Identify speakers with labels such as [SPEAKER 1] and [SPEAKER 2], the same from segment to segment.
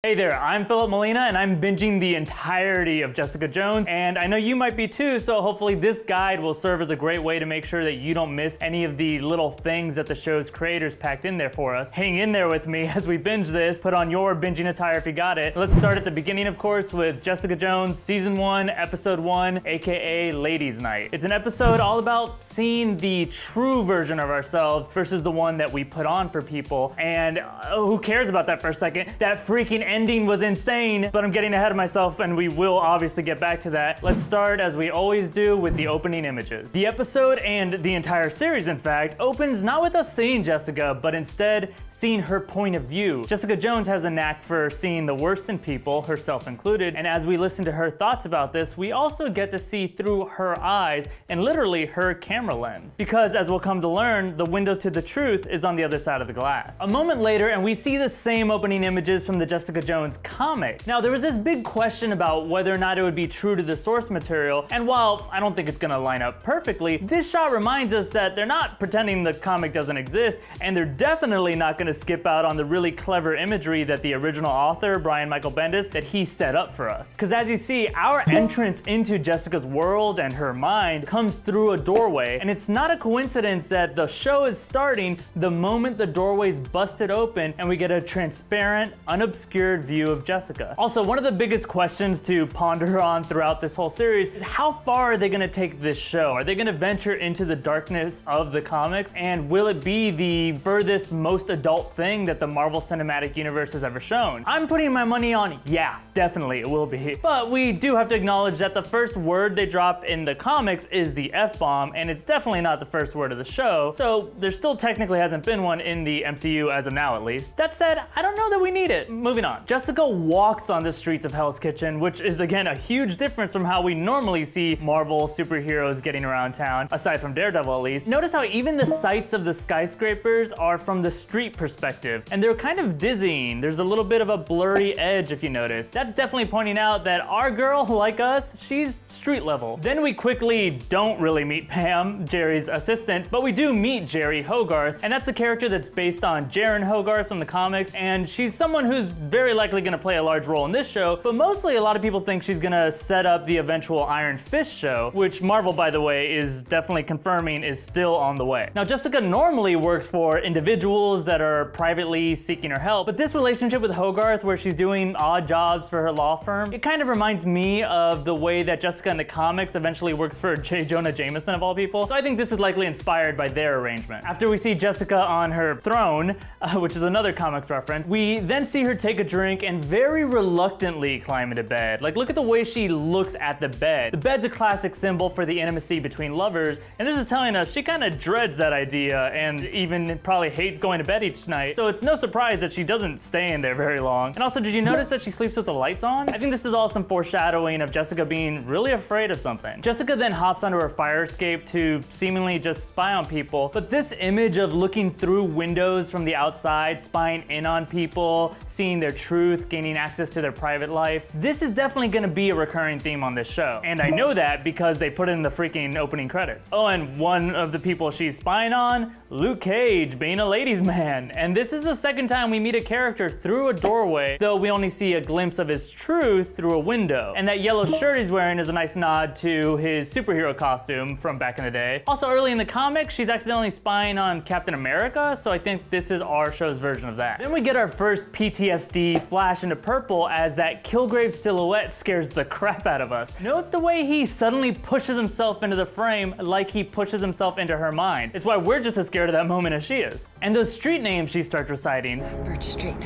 [SPEAKER 1] Hey there, I'm Philip Molina and I'm binging the entirety of Jessica Jones, and I know you might be too, so hopefully this guide will serve as a great way to make sure that you don't miss any of the little things that the show's creators packed in there for us. Hang in there with me as we binge this, put on your binging attire if you got it. Let's start at the beginning, of course, with Jessica Jones Season 1, Episode 1, aka Ladies' Night. It's an episode all about seeing the true version of ourselves versus the one that we put on for people, and who cares about that for a second? That freaking ending was insane, but I'm getting ahead of myself and we will obviously get back to that. Let's start, as we always do, with the opening images. The episode, and the entire series in fact, opens not with us seeing Jessica, but instead seeing her point of view. Jessica Jones has a knack for seeing the worst in people, herself included, and as we listen to her thoughts about this, we also get to see through her eyes and literally her camera lens. Because as we'll come to learn, the window to the truth is on the other side of the glass. A moment later, and we see the same opening images from the Jessica Jones comic. Now, there was this big question about whether or not it would be true to the source material, and while I don't think it's gonna line up perfectly, this shot reminds us that they're not pretending the comic doesn't exist, and they're definitely not gonna skip out on the really clever imagery that the original author, Brian Michael Bendis, that he set up for us. Because as you see, our entrance into Jessica's world and her mind comes through a doorway, and it's not a coincidence that the show is starting the moment the doorway's busted open and we get a transparent, unobscured view of Jessica. Also, one of the biggest questions to ponder on throughout this whole series is how far are they gonna take this show? Are they gonna venture into the darkness of the comics? And will it be the furthest, most adult thing that the Marvel Cinematic Universe has ever shown? I'm putting my money on, yeah, definitely it will be. But we do have to acknowledge that the first word they drop in the comics is the F-bomb, and it's definitely not the first word of the show, so there still technically hasn't been one in the MCU as of now at least. That said, I don't know that we need it. Moving on. Jessica walks on the streets of Hell's Kitchen, which is again a huge difference from how we normally see Marvel superheroes getting around town, aside from Daredevil at least. Notice how even the sights of the skyscrapers are from the street perspective, and they're kind of dizzying. There's a little bit of a blurry edge if you notice. That's definitely pointing out that our girl, like us, she's street level. Then we quickly don't really meet Pam, Jerry's assistant, but we do meet Jerry Hogarth, and that's the character that's based on Jaren Hogarth from the comics, and she's someone who's very likely gonna play a large role in this show, but mostly a lot of people think she's gonna set up the eventual Iron Fist show, which Marvel, by the way, is definitely confirming is still on the way. Now, Jessica normally works for individuals that are privately seeking her help, but this relationship with Hogarth, where she's doing odd jobs for her law firm, it kind of reminds me of the way that Jessica in the comics eventually works for J. Jonah Jameson of all people, so I think this is likely inspired by their arrangement. After we see Jessica on her throne, which is another comics reference, we then see her take a drink and very reluctantly climb into bed. Like, look at the way she looks at the bed. The bed's a classic symbol for the intimacy between lovers, and this is telling us she kind of dreads that idea and even probably hates going to bed each night, so it's no surprise that she doesn't stay in there very long. And also, did you notice that she sleeps with the lights on? I think this is all some foreshadowing of Jessica being really afraid of something. Jessica then hops onto her fire escape to seemingly just spy on people, but this image of looking through windows from the outside, spying in on people, seeing their truth, gaining access to their private life, this is definitely gonna be a recurring theme on this show. And I know that because they put it in the freaking opening credits. Oh, and one of the people she's spying on, Luke Cage, being a ladies' man. And this is the second time we meet a character through a doorway, though we only see a glimpse of his truth through a window. And that yellow shirt he's wearing is a nice nod to his superhero costume from back in the day. Also, early in the comic, she's accidentally spying on Captain America, so I think this is our show's version of that. Then we get our first PTSD flash into purple as that Killgrave silhouette scares the crap out of us. Note the way he suddenly pushes himself into the frame like he pushes himself into her mind. It's why we're just as scared of that moment as she is. And those street names she starts reciting,
[SPEAKER 2] Birch Street,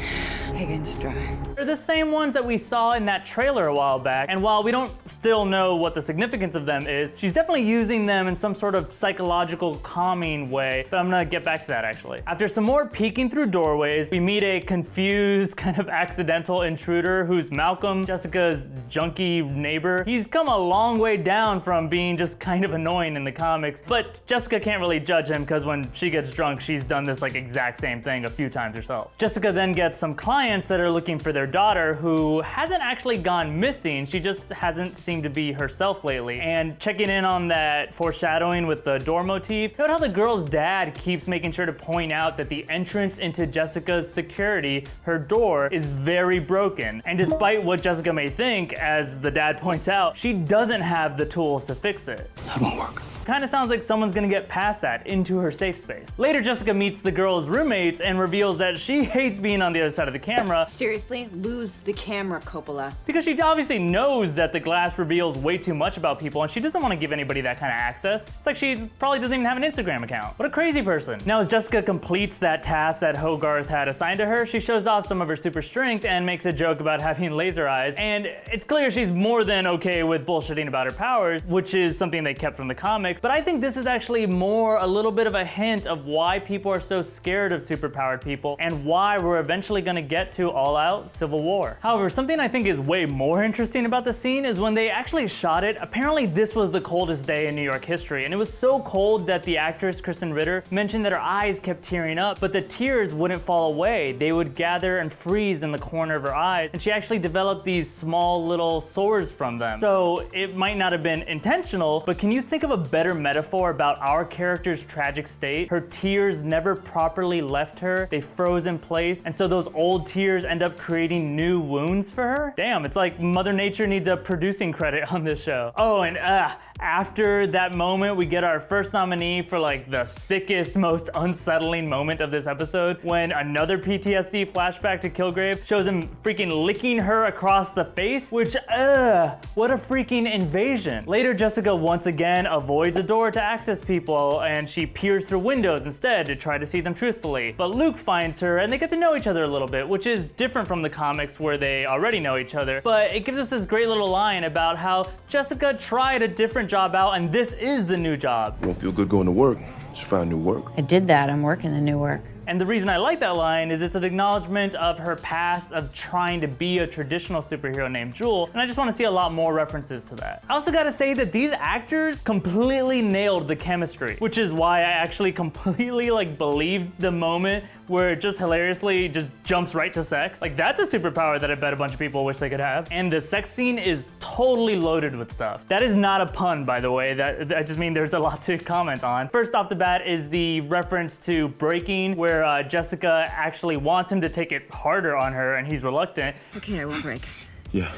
[SPEAKER 2] Higgins Drive,
[SPEAKER 1] are the same ones that we saw in that trailer a while back, and while we don't still know what the significance of them is, she's definitely using them in some sort of psychological calming way, but I'm gonna get back to that actually. After some more peeking through doorways, we meet a confused, kind of accidental intruder who's Malcolm, Jessica's junkie neighbor. He's come a long way down from being just kind of annoying in the comics, but Jessica can't really judge him because when she gets drunk, she's done this like exact same thing a few times herself. Jessica then gets some clients clients that are looking for their daughter, who hasn't actually gone missing. She just hasn't seemed to be herself lately. And checking in on that foreshadowing with the door motif, note how the girl's dad keeps making sure to point out that the entrance into Jessica's security, her door, is very broken. And despite what Jessica may think, as the dad points out, she doesn't have the tools to fix it.
[SPEAKER 3] That won't work.
[SPEAKER 1] Kinda sounds like someone's gonna get past that into her safe space. Later, Jessica meets the girl's roommates and reveals that she hates being on the other side of the camera.
[SPEAKER 2] Seriously, lose the camera, Coppola.
[SPEAKER 1] Because she obviously knows that the glass reveals way too much about people and she doesn't want to give anybody that kind of access. It's like she probably doesn't even have an Instagram account. What a crazy person. Now, as Jessica completes that task that Hogarth had assigned to her, she shows off some of her super strength and makes a joke about having laser eyes. And it's clear she's more than okay with bullshitting about her powers, which is something they kept from the comics. But I think this is actually a little bit of a hint of why people are so scared of superpowered people and why we're eventually gonna get to all-out civil war. However, something I think is way more interesting about the scene is when they actually shot it. Apparently this was the coldest day in New York history, and it was so cold that the actress Kristen Ritter mentioned that her eyes kept tearing up, but the tears wouldn't fall away. They would gather and freeze in the corner of her eyes, and she actually developed these small little sores from them. So it might not have been intentional, but can you think of a better metaphor about our character's tragic state? Her tears never properly left her. They froze in place, and so those old tears end up creating new wounds for her. Damn, it's like Mother Nature needs a producing credit on this show. Oh, and after that moment, we get our first nominee for like the sickest, most unsettling moment of this episode, when another PTSD flashback to Killgrave shows him freaking licking her across the face, which, what a freaking invasion. Later, Jessica once again avoids a door to access people, and she peers through windows instead to try to see them truthfully. But Luke finds her, and they get to know each other a little bit, which is different from the comics where they already know each other. But it gives us this great little line about how Jessica tried a different job out, and this is the new job.
[SPEAKER 4] You don't feel good going to work. Just find new work.
[SPEAKER 2] I did that. I'm working the new work.
[SPEAKER 1] And the reason I like that line is it's an acknowledgement of her past of trying to be a traditional superhero named Jewel, and I just want to see a lot more references to that. I also gotta say that these actors completely nailed the chemistry, which is why I actually completely believed the moment where it just hilariously just jumps right to sex. Like, that's a superpower that I bet a bunch of people wish they could have. And the sex scene is totally loaded with stuff. That is not a pun, by the way. I just mean there's a lot to comment on. First off the bat is the reference to breaking, where Jessica actually wants him to take it harder on her and he's reluctant.
[SPEAKER 2] Okay, I won't break.
[SPEAKER 4] Yeah.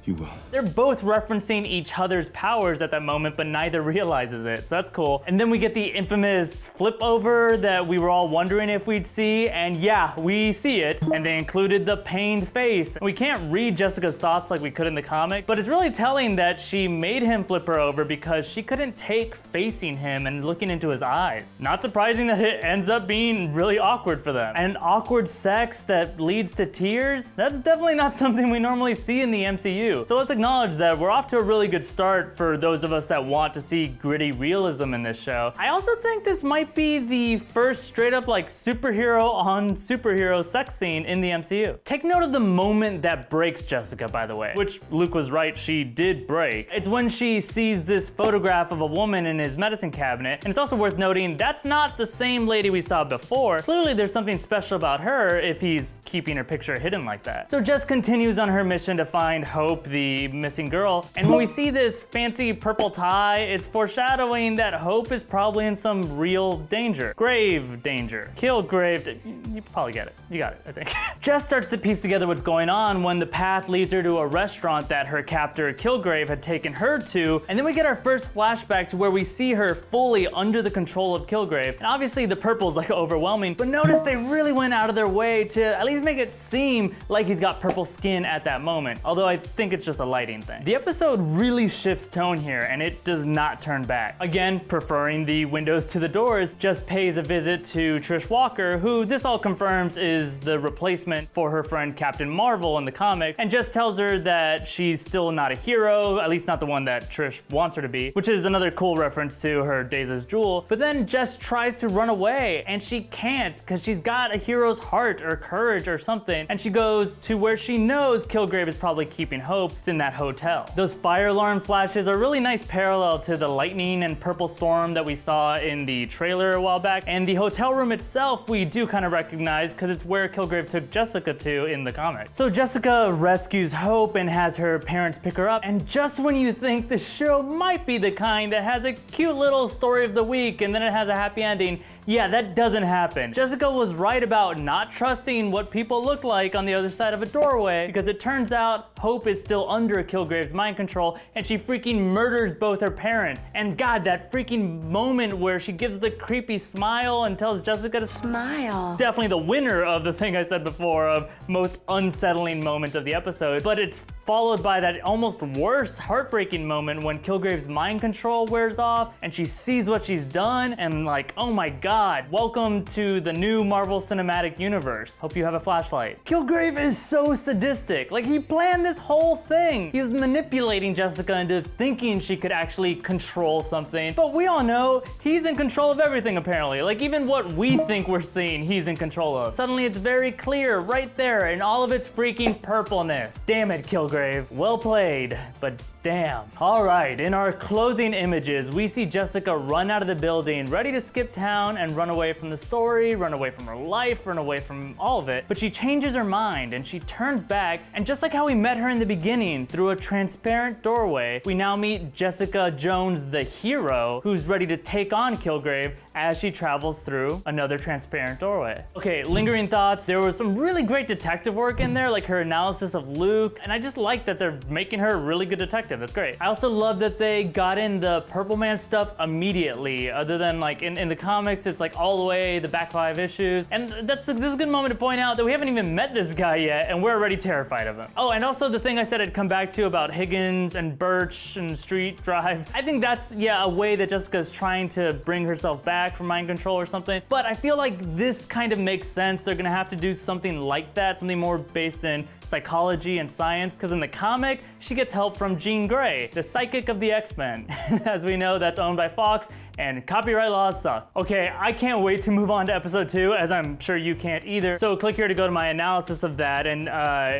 [SPEAKER 4] You will.
[SPEAKER 1] They're both referencing each other's powers at that moment, but neither realizes it, so that's cool. And then we get the infamous flip over that we were all wondering if we'd see, and yeah, we see it. And they included the pained face. We can't read Jessica's thoughts like we could in the comic, but it's really telling that she made him flip her over because she couldn't take facing him and looking into his eyes. Not surprising that it ends up being really awkward for them. And awkward sex that leads to tears, that's definitely not something we normally see in the MCU. So let's acknowledge that we're off to a really good start for those of us that want to see gritty realism in this show. I also think this might be the first straight up superhero on superhero sex scene in the MCU. Take note of the moment that breaks Jessica, by the way, which Luke was right, she did break. It's when she sees this photograph of a woman in his medicine cabinet, and it's also worth noting that's not the same lady we saw before. Clearly there's something special about her if he's keeping her picture hidden like that. So Jess continues on her mission to find Hope, the missing girl, and when we see this fancy purple tie, it's foreshadowing that Hope is probably in some real danger. Grave danger. Killgrave, you probably get it. You got it, I think. Jess starts to piece together what's going on when the path leads her to a restaurant that her captor Killgrave had taken her to, and then we get our first flashback to where we see her fully under the control of Killgrave. And obviously the purple's overwhelming, but notice they really went out of their way to at least make it seem like he's got purple skin at that moment, although I think it's just a lighting thing. The episode really shifts tone here, and it does not turn back. Again, preferring the windows to the doors, Jess pays a visit to Trish Walker, who this all confirms is the replacement for her friend Captain Marvel in the comics, and Jess tells her that she's still not a hero, at least not the one that Trish wants her to be, which is another cool reference to her days as Jewel. But then Jess tries to run away, and she can't because she's got a hero's heart or courage or something, and she goes to where she knows Killgrave is probably keeping Hope, hope it's in that hotel. Those fire alarm flashes are a really nice parallel to the lightning and purple storm that we saw in the trailer a while back. And the hotel room itself we do kind of recognize because it's where Killgrave took Jessica to in the comics. So Jessica rescues Hope and has her parents pick her up. And just when you think the show might be the kind that has a cute little story of the week and then it has a happy ending, yeah, that doesn't happen. Jessica was right about not trusting what people look like on the other side of a doorway, because it turns out Hope is still under Killgrave's mind control and she freaking murders both her parents. And God, that freaking moment where she gives the creepy smile and tells Jessica to smile. Definitely the winner of the thing I said before of most unsettling moment of the episode, but it's followed by that almost worse heartbreaking moment when Killgrave's mind control wears off and she sees what she's done and like, oh my God, welcome to the new Marvel Cinematic Universe. Hope you have a flashlight. Killgrave is so sadistic. Like, he planned this whole thing. He was manipulating Jessica into thinking she could actually control something. But we all know he's in control of everything apparently. Like, even what we think we're seeing, he's in control of. Suddenly it's very clear right there in all of its freaking purpleness. Damn it, Killgrave. Well played, but damn. All right, in our closing images, we see Jessica run out of the building, ready to skip town and run away from the story, run away from her life, run away from all of it. But she changes her mind and she turns back, and just like how we met her in the beginning through a transparent doorway, we now meet Jessica Jones, the hero, who's ready to take on Killgrave as she travels through another transparent doorway. Okay, lingering thoughts. There was some really great detective work in there, like her analysis of Luke, and I just like that they're making her a really good detective. That's great. I also love that they got in the Purple Man stuff immediately, other than like in the comics, it's like all the way the back 5 issues. And this is a good moment to point out that we haven't even met this guy yet and we're already terrified of him. Oh, and also the thing I said I'd come back to about Higgins and Birch and Street Drive. I think that's, yeah, a way that Jessica's trying to bring herself back from mind control or something. But I feel like this kind of makes sense. They're gonna have to do something like that, something more based in psychology and science, because in the comic, she gets help from Jean Grey, the psychic of the X-Men. As we know, that's owned by Fox, and copyright laws suck. Okay, I can't wait to move on to episode 2, as I'm sure you can't either. So click here to go to my analysis of that, and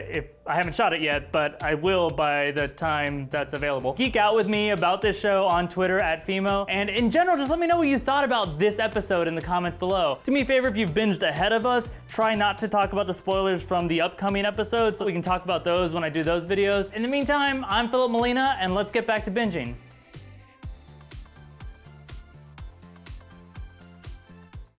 [SPEAKER 1] if I haven't shot it yet, but I will by the time that's available. Geek out with me about this show on Twitter @Fimo, and in general, just let me know what you thought about this episode in the comments below. Do me a favor, if you've binged ahead of us, try not to talk about the spoilers from the upcoming episodes so we can talk about those when I do those videos. In the meantime, I'm Philip Molina, and let's get back to binging.